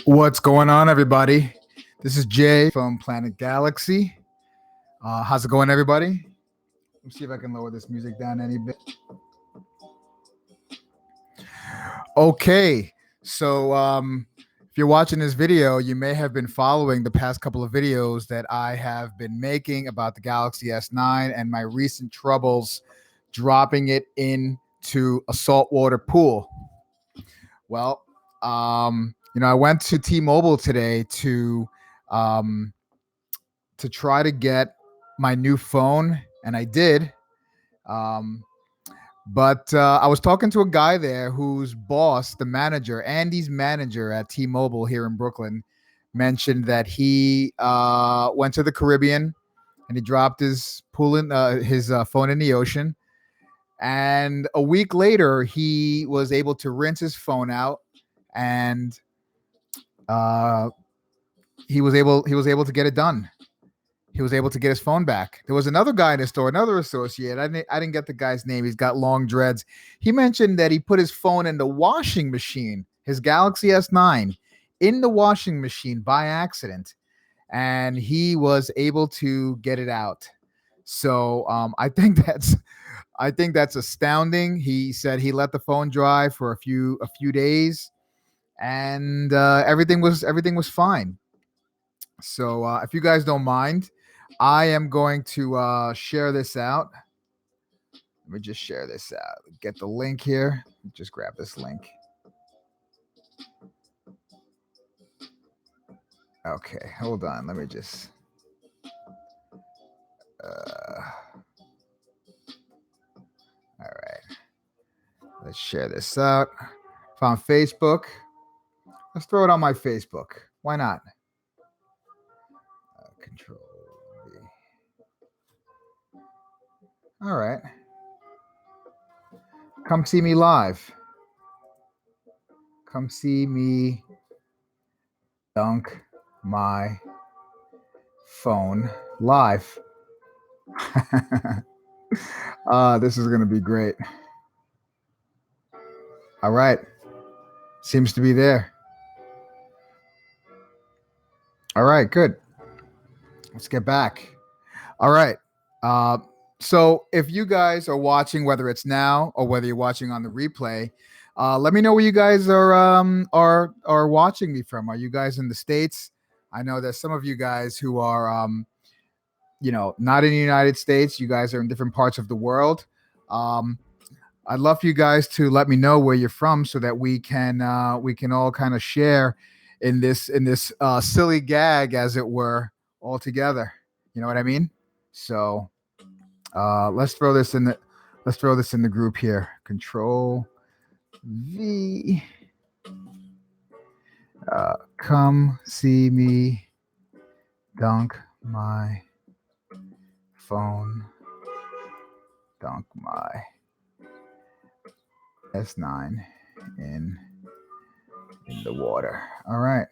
What's going on, everybody? This is Jay from Planet Galaxy. How's it going, everybody? Let me see if I can lower this music down any bit. Okay, so if you're watching this video, you may have been following the past couple of videos that I have been making about the Galaxy S9 and my recent troubles dropping it into a saltwater pool. Well, I went to T-Mobile today to try to get my new phone, and I did. But I was talking to a guy there whose boss, the manager, Andy's manager at T-Mobile here in Brooklyn, mentioned that he went to the Caribbean and he dropped his phone in the ocean. And a week later, he was able to rinse his phone out, and he was able to get it done. He was able to get his phone back. There was another guy in the store, another associate. I didn't get the guy's name. He's got long dreads. He mentioned that he put his phone in the washing machine, his Galaxy S9, in the washing machine by accident, and he was able to get it out. So I think that's astounding. He said he let the phone dry for a few days, and everything was fine. So if you guys don't mind, I am going to share this out. Let me just share this out. Get the link here. Just grab this link. Okay, hold on. Let me just. All right. Let's share this out. If on Facebook, let's throw it on my Facebook. Why not? Control V. All right. Come see me live. Come see me dunk my phone live. This is going to be great. All right. Seems to be there. All right, good. Let's get back. All right. So if you guys are watching, whether it's now or whether you're watching on the replay, let me know where you guys are watching me from. Are you guys in the States? I know there's some of you guys who are, not in the United States. You guys are in different parts of the world. I'd love for you guys to let me know where you're from so that we can all kind of share in this silly gag, as it were, all together. You know what I mean? So let's throw this in the group here. Control V. Come see me dunk my phone. Dunk my S9 in the water. All right.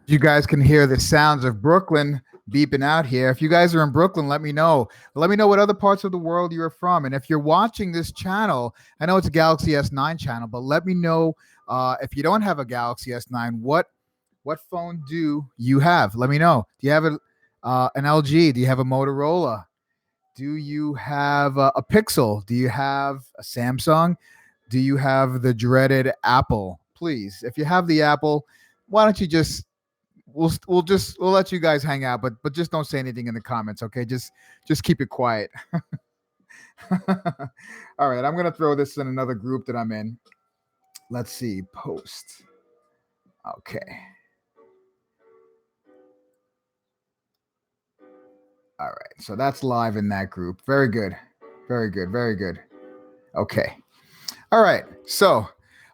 You guys can hear the sounds of Brooklyn beeping out here. If you guys are in Brooklyn, let me know. Let me know what other parts of the world you're from. And if you're watching this channel, I know it's a Galaxy S9 channel, but let me know if you don't have a Galaxy S9, what phone do you have? Let me know. Do you have an LG? Do you have a Motorola? Do you have a Pixel? Do you have a Samsung? Do you have the dreaded Apple? Please, if you have the Apple, why don't you just we'll let you guys hang out, but just don't say anything in the comments, okay? Just keep it quiet. All right, I'm gonna throw this in another group that I'm in. Let's see, post. Okay. All right, so that's live in that group. Very good. Very good. Very good. Okay. All right, so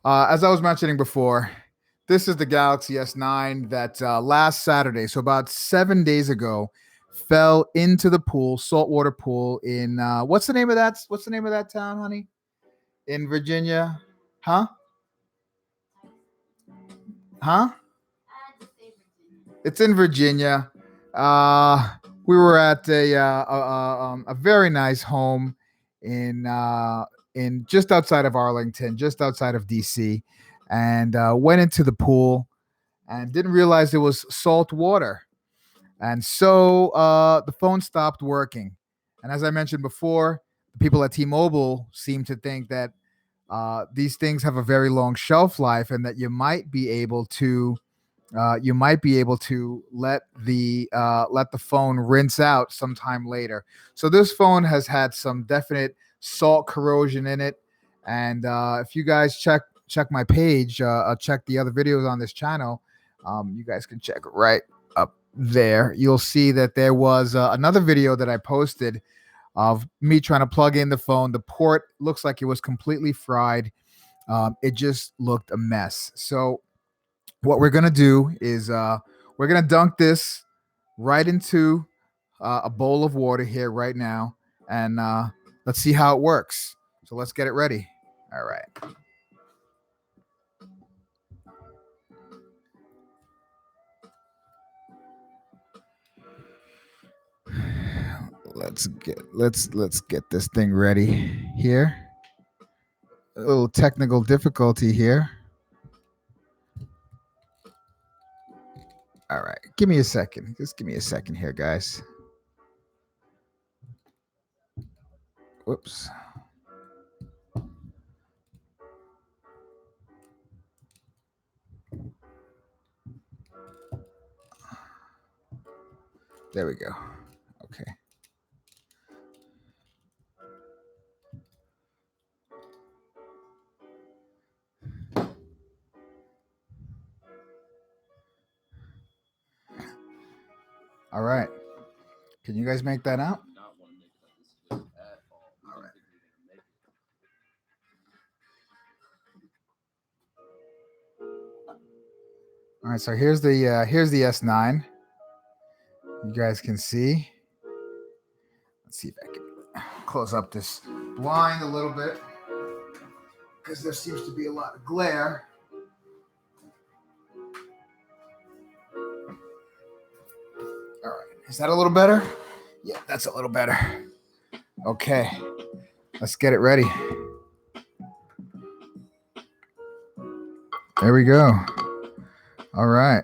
as I was mentioning before, this is the Galaxy S9 that last Saturday, so about 7 days ago, fell into the pool, saltwater pool in what's the name of that town, honey? In Virginia? Huh? It's in Virginia. We were at a very nice home in just outside of Arlington, just outside of DC, and went into the pool. and didn't realize it was salt water. And so the phone stopped working. And as I mentioned before, the people at T-Mobile seem to think that these things have a very long shelf life, and that you might be able to let the phone rinse out sometime later. So this phone has had some definite salt corrosion in it, and if you guys check my page, check the other videos on this channel, you guys can check right up there. You'll see that there was another video that I posted of me trying to plug in the phone. The port looks like it was completely fried. It just looked a mess. So what we're gonna do is we're gonna dunk this right into a bowl of water here right now, and let's see how it works. So let's get it ready. All right. Let's get this thing ready here. A little technical difficulty here. All right, give me a second. Just give me a second here, guys. Whoops. There we go. Okay. All right. Can you guys make that out? All right, so here's the S9. You guys can see. Let's see if I can close up this blind a little bit, because there seems to be a lot of glare. All right, is that a little better? Yeah, that's a little better. Okay, let's get it ready. There we go. All right.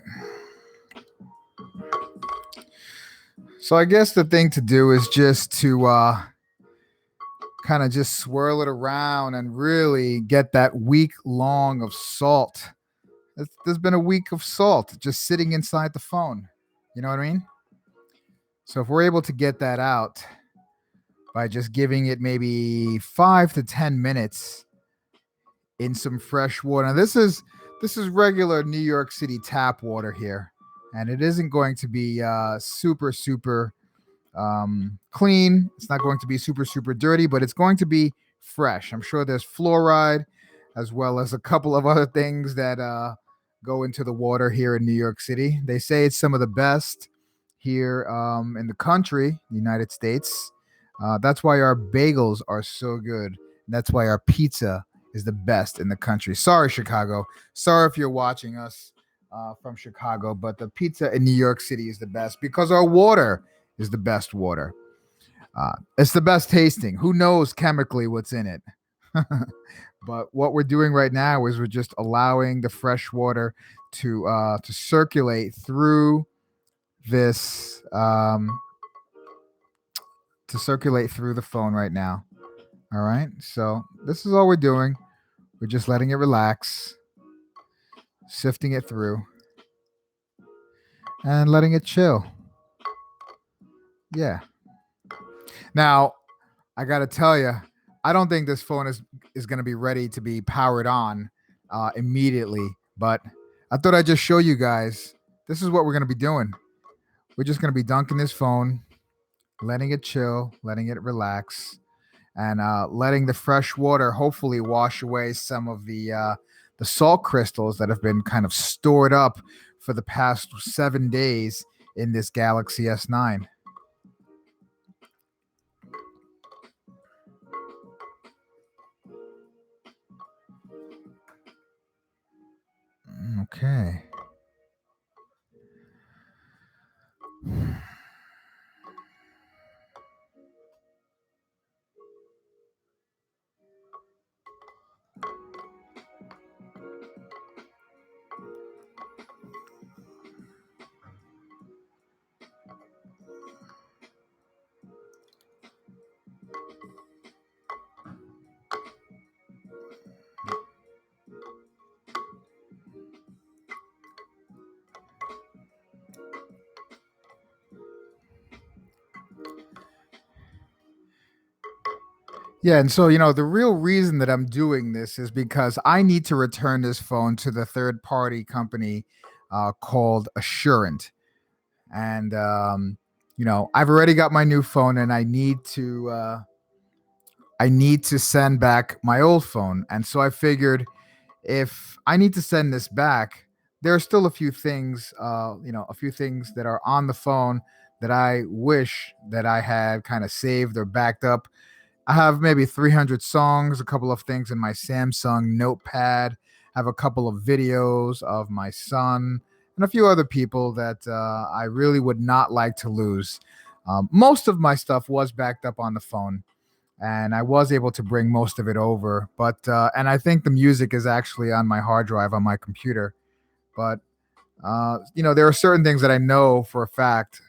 So I guess the thing to do is just to kind of just swirl it around and really get that week long of salt. There's been a week of salt just sitting inside the phone. You know what I mean? So if we're able to get that out by just giving it maybe 5 to 10 minutes in some fresh water. Now this is regular New York City tap water here, and it isn't going to be super clean. It's not going to be super dirty, but it's going to be fresh. I'm sure there's fluoride as well as a couple of other things that go into the water here in New York City. They say it's some of the best here in the country, the United States. That's why our bagels are so good. That's why our pizza is the best in the country. Sorry, Chicago. Sorry if you're watching us from Chicago, but the pizza in New York City is the best because our water is the best water. It's the best tasting. Who knows chemically what's in it? But what we're doing right now is we're just allowing the fresh water to circulate through this to circulate through the phone right now. All right. So this is all we're doing. We're just letting it relax, sifting it through, and letting it chill. Yeah. Now, I got to tell you, I don't think this phone is going to be ready to be powered on immediately, but I thought I'd just show you guys. This is what we're going to be doing. We're just going to be dunking this phone, letting it chill, letting it relax, and letting the fresh water hopefully wash away some of the salt crystals that have been kind of stored up for the past 7 days in this Galaxy S9. Okay. Yeah, and so the real reason that I'm doing this is because I need to return this phone to the third party company called Assurant. And I've already got my new phone, and I need to send back my old phone. And so I figured, if I need to send this back, there are still a few things that are on the phone that I wish that I had kind of saved or backed up. I have maybe 300 songs, a couple of things in my Samsung notepad. I have a couple of videos of my son and a few other people that I really would not like to lose. Most of my stuff was backed up on the phone, and I was able to bring most of it over. But and I think the music is actually on my hard drive on my computer. But there are certain things that I know for a fact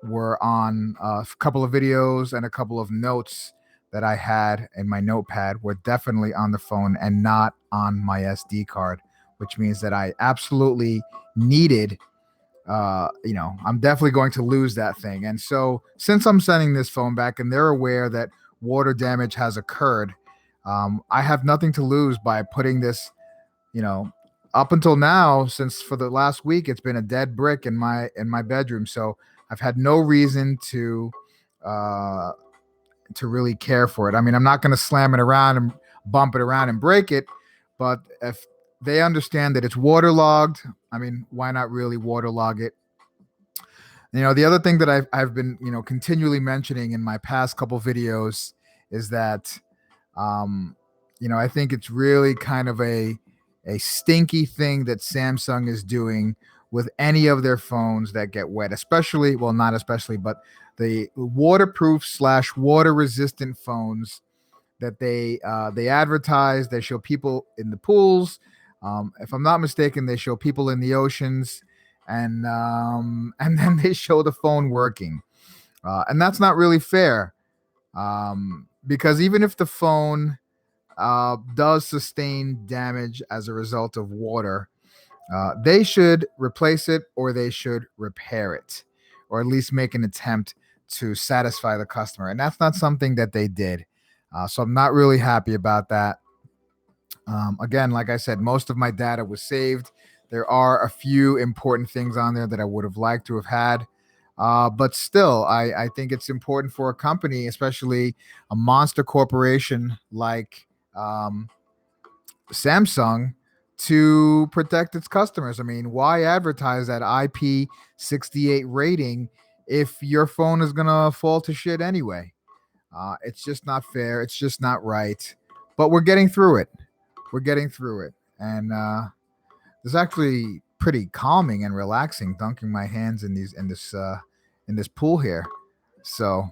were on a couple of videos, and a couple of notes that I had in my notepad were definitely on the phone and not on my SD card, which means that I absolutely needed. I'm definitely going to lose that thing. And so, since I'm sending this phone back and they're aware that water damage has occurred, I have nothing to lose by putting this, you know, up until now, since for the last week it's been a dead brick in my bedroom. So I've had no reason uh to really care for it. I mean, I'm not going to slam it around and bump it around and break it, but if they understand that it's waterlogged, I mean, why not really waterlog it? The other thing that I've been continually mentioning in my past couple videos is that um, I think it's really kind of a stinky thing that Samsung is doing with any of their phones that get wet, especially, well, not especially, but the waterproof slash water resistant phones that they advertise. They show people in the pools. If I'm not mistaken, they show people in the oceans, and then they show the phone working, and that's not really fair, because even if the phone does sustain damage as a result of water, they should replace it, or they should repair it, or at least make an attempt to satisfy the customer. And that's not something that they did. So I'm not really happy about that. Again, like I said, most of my data was saved. There are a few important things on there that I would have liked to have had. But still, I think it's important for a company, especially a monster corporation like Samsung, to protect its customers. I mean, why advertise that IP68 rating if your phone is going to fall to shit anyway? It's just not fair. It's just not right. But we're getting through it. We're getting through it. And it's actually pretty calming and relaxing dunking my hands in this pool here. So,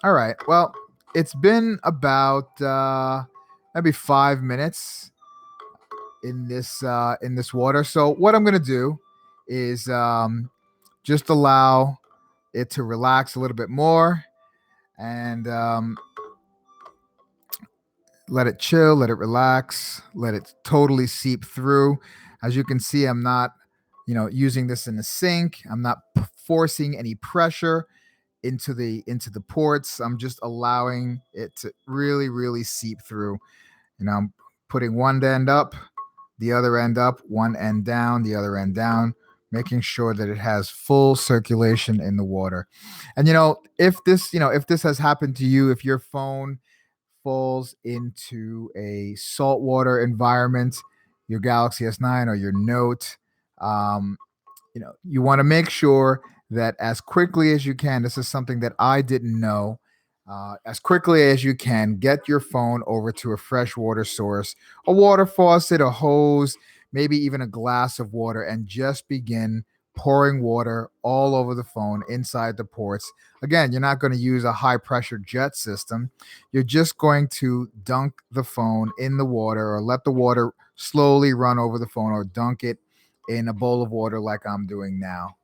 all right. Well, it's been about maybe 5 minutes in this water. So what I'm gonna do is just allow it to relax a little bit more, and let it chill, let it relax, let it totally seep through. As you can see, I'm not, using this in a sink. I'm not forcing any pressure into the ports. I'm just allowing it to really, really seep through. I'm putting one end up, the other end up, one end down, the other end down, making sure that it has full circulation in the water. And if this has happened to you, if your phone falls into a saltwater environment, your Galaxy S9 or your Note, um, you want to make sure that as quickly as you can, this is something that I didn't know, as quickly as you can, get your phone over to a freshwater source, a water faucet, a hose, maybe even a glass of water, and just begin pouring water all over the phone inside the ports. Again, you're not going to use a high pressure jet system. You're just going to dunk the phone in the water, or let the water slowly run over the phone, or dunk it in a bowl of water like I'm doing now.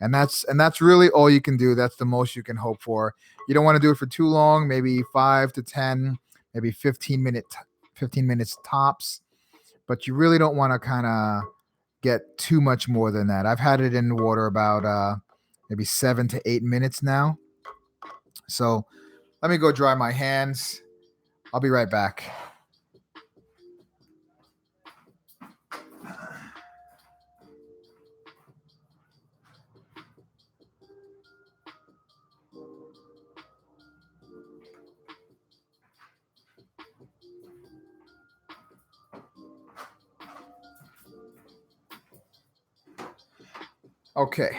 And that's really all you can do. That's the most you can hope for. You don't want to do it for too long, maybe 5 to 10, maybe 15 minutes tops, but you really don't want to kind of get too much more than that. I've had it in the water about maybe 7 to 8 minutes now. So let me go dry my hands, I'll be right back. Okay.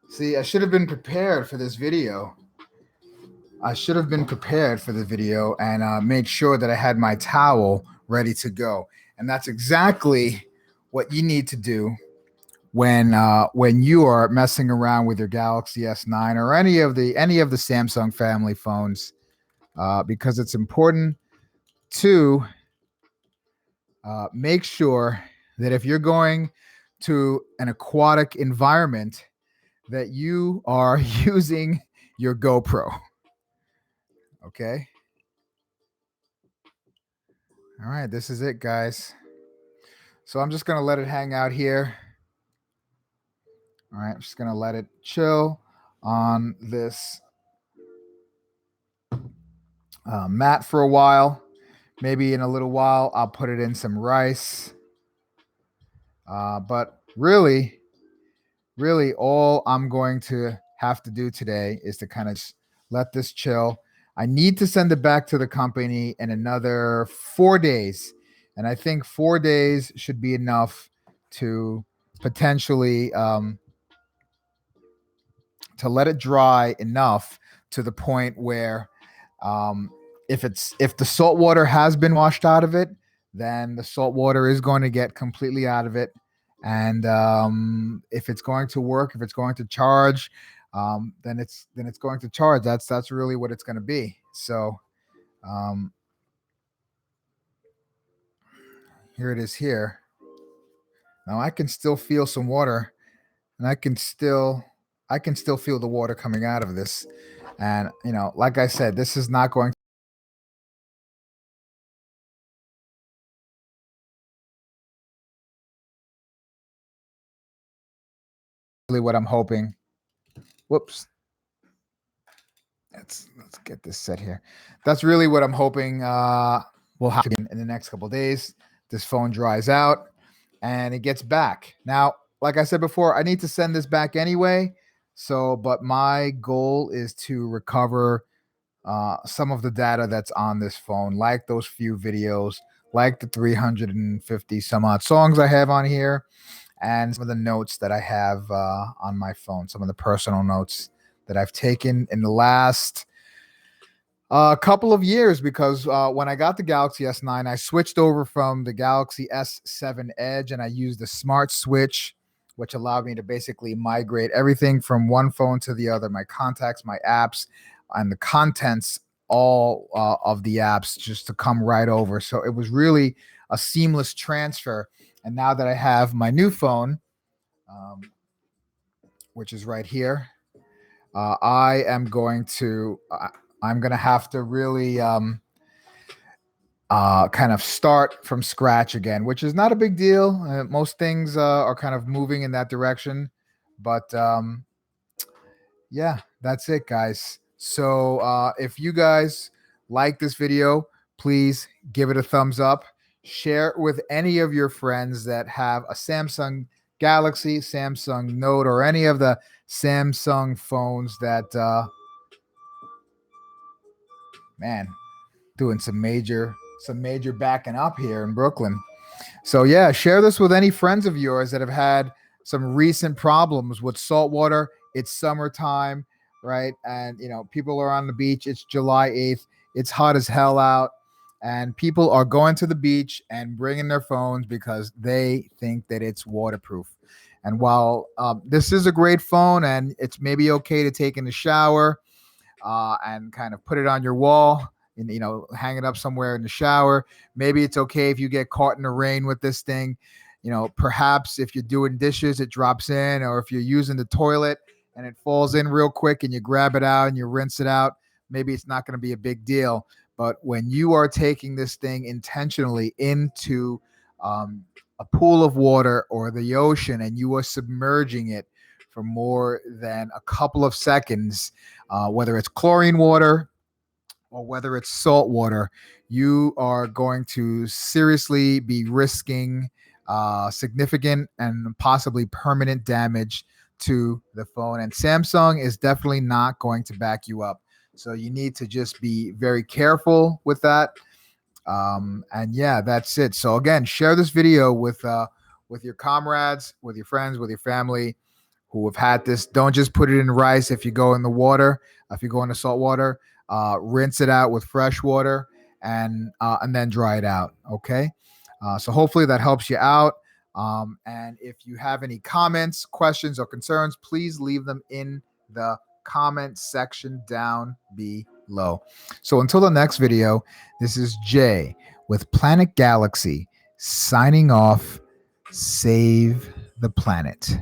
See, I should have been prepared for this video. I should have been prepared for the video and made sure that I had my towel ready to go. And that's exactly what you need to do when you are messing around with your Galaxy S9 or any of the Samsung family phones, because it's important to make sure that if you're going to an aquatic environment, that you are using your GoPro. Okay. All right, this is it, guys. So I'm just going to let it hang out here. All right, I'm just going to let it chill on this mat for a while. Maybe in a little while, I'll put it in some rice. But really, all I'm going to have to do today is to kind of let this chill. I need to send it back to the company in another 4 days. And I think 4 days should be enough to potentially to let it dry enough to the point where if the salt water has been washed out of it, then the salt water is going to get completely out of it. And if it's going to work, if it's going to charge, then it's going to charge. That's really what it's going to be. So here it is here. Now I can still feel some water, and I can still feel the water coming out of this. And like I said, this is not going really what I'm hoping. Whoops. Let's get this set here. That's really what I'm hoping will happen in the next couple of days. This phone dries out and it gets back. Now, like I said before, I need to send this back anyway. So, but my goal is to recover some of the data that's on this phone, like those few videos, like the 350 some odd songs I have on here, and some of the notes that I have on my phone, some of the personal notes that I've taken in the last couple of years, because when I got the Galaxy S9, I switched over from the Galaxy S7 Edge, and I used the smart switch, which allowed me to basically migrate everything from one phone to the other, my contacts, my apps, and the contents, all of the apps, just to come right over. So it was really a seamless transfer. And now that I have my new phone, which is right here, I am going to I'm going to have to really kind of start from scratch again, which is not a big deal. Most things are kind of moving in that direction, but yeah, that's it, guys. So if you guys like this video, please give it a thumbs up. Share it with any of your friends that have a Samsung Galaxy, Samsung Note, or any of the Samsung phones that, man, doing some major backing up here in Brooklyn. So yeah, share this with any friends of yours that have had some recent problems with salt water. It's summertime, right? And people are on the beach. It's July 8th. It's hot as hell out. And people are going to the beach and bringing their phones because they think that it's waterproof. And while this is a great phone and it's maybe okay to take in the shower and kind of put it on your wall and hang it up somewhere in the shower, maybe it's okay if you get caught in the rain with this thing. Perhaps if you're doing dishes, it drops in, or if you're using the toilet and it falls in real quick and you grab it out and you rinse it out, maybe it's not going to be a big deal. But when you are taking this thing intentionally into a pool of water or the ocean and you are submerging it for more than a couple of seconds, whether it's chlorine water or whether it's salt water, you are going to seriously be risking significant and possibly permanent damage to the phone. And Samsung is definitely not going to back you up. So you need to just be very careful with that. And yeah, that's it. So again, share this video with your comrades, with your friends, with your family who have had this. Don't just put it in rice if you go in the water. If you go into salt water, rinse it out with fresh water and then dry it out. Okay. So hopefully that helps you out. And if you have any comments, questions, or concerns, please leave them in the comment section down below. So until the next video, this is Jay with Planet Galaxy signing off. Save the planet.